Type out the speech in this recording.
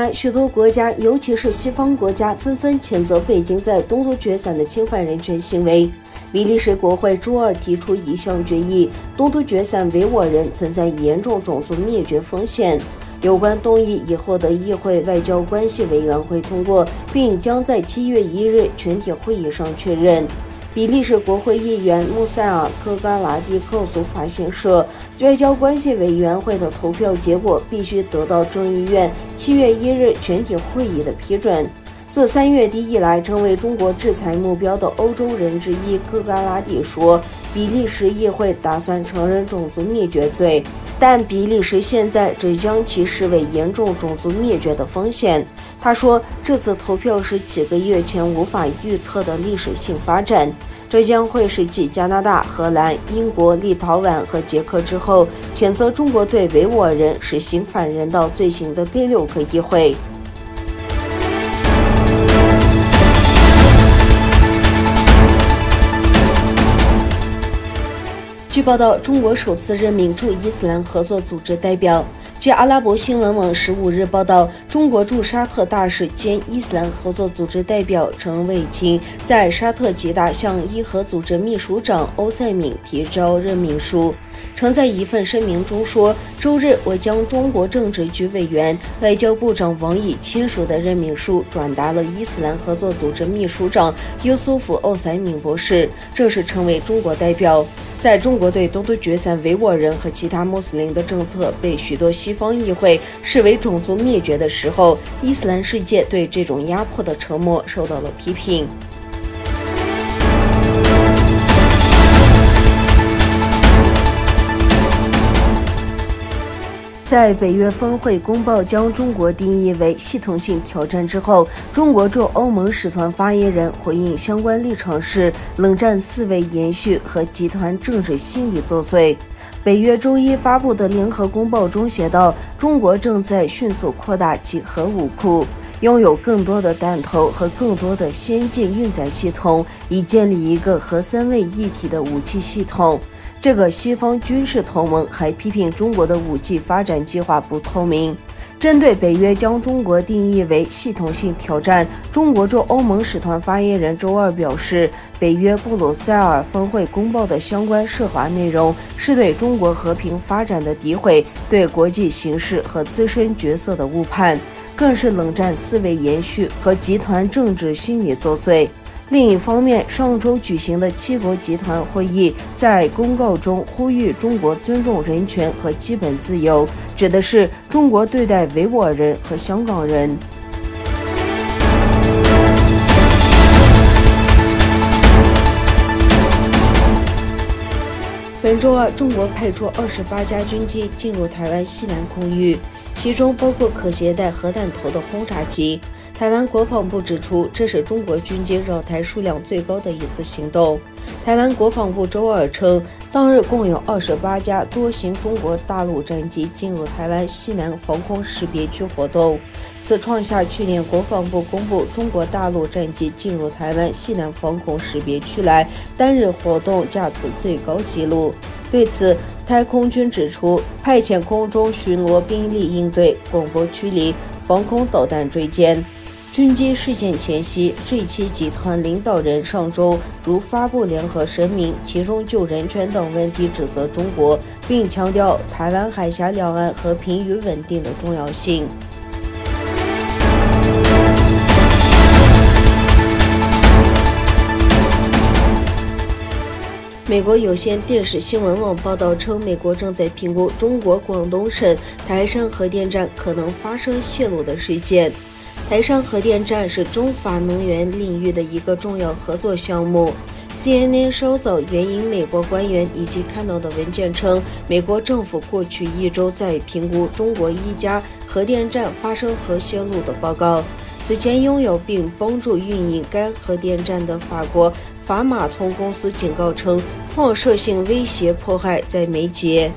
来，许多国家，尤其是西方国家，纷纷谴责北京在东突厥散的侵犯人权行为。比利时国会周二提出一项决议，东突厥散维吾尔人存在严重种族灭绝风险。有关动议已获得议会外交关系委员会通过，并将在7月1日全体会议上确认。比利时国会议员穆塞尔·科嘎拉蒂告诉法新社，外交关系委员会的投票结果必须得到众议院7月1日全体会议的批准。自3月底以来，成为中国制裁目标的欧洲人之一科嘎拉蒂说，比利时议会打算承认种族灭绝罪，但比利时现在只将其视为严重种族灭绝的风险。他说，这次投票是几个月前无法预测的历史性发展，这将会是继加拿大、荷兰、英国、立陶宛和捷克之后，谴责中国对维吾尔人实行反人道罪行的第6个议会。据报道，中国首次任命驻伊斯兰合作组织代表。据阿拉伯新闻网15日报道，中国驻沙特大使兼伊斯兰合作组织代表陈伟清在沙特吉达向伊核组织秘书长欧塞敏提交任命书。曾在一份声明中说，周日我将中国政治局委员、外交部长王毅签署的任命书转达了伊斯兰合作组织秘书长尤苏夫·欧塞敏博士，正式成为中国代表。在中国对东突厥散维吾尔人和其他穆斯林的政策被许多西方议会视为种族灭绝的时候，伊斯兰世界对这种压迫的沉默受到了批评。在北约峰会公报将中国定义为系统性挑战之后，中国驻欧盟使团发言人回应相关立场是冷战思维延续和集团政治心理作祟。北约周一发布的联合公报中写道，中国正在迅速扩大其核武库，拥有更多的弹头和更多的先进运载系统，以建立一个核3位一体的武器系统。这个西方军事同盟还批评中国的武器发展计划不透明。针对北约将中国定义为系统性挑战，中国驻欧盟使团发言人周二表示，北约布鲁塞尔峰会公报的相关涉华内容是对中国和平发展的诋毁，对国际形势和自身角色的误判，更是冷战思维延续和集团政治心理作祟。另一方面，上周举行的7国集团会议在公告中呼吁中国尊重人权和基本自由，指的是中国对待维吾尔人和香港人。本周二，中国派出28架军机进入台湾西南空域，其中包括可携带核弹头的轰炸机。台湾国防部指出，这是中国军机扰台数量最高的一次行动。台湾国防部周二称，当日共有28架多型中国大陆战机进入台湾西南防空识别区活动，此创下去年国防部公布中国大陆战机进入台湾西南防空识别区来单日活动架次最高纪录。对此，台空军指出，派遣空中巡逻兵力应对、广播驱离、防空导弹追歼。军机事件前夕，G7集团领导人上周如发布联合声明，其中就人权等问题指责中国，并强调台湾海峡两岸和平与稳定的重要性。美国有线电视新闻网报道称，美国正在评估中国广东省台山核电站可能发生泄漏的事件。台山核电站是中法能源领域的一个重要合作项目。CNN 稍早援引美国官员以及看到的文件称，美国政府过去1周在评估中国一家核电站发生核泄漏的报告。此前拥有并帮助运营该核电站的法国法马通公司警告称，放射性威胁迫害在眉睫。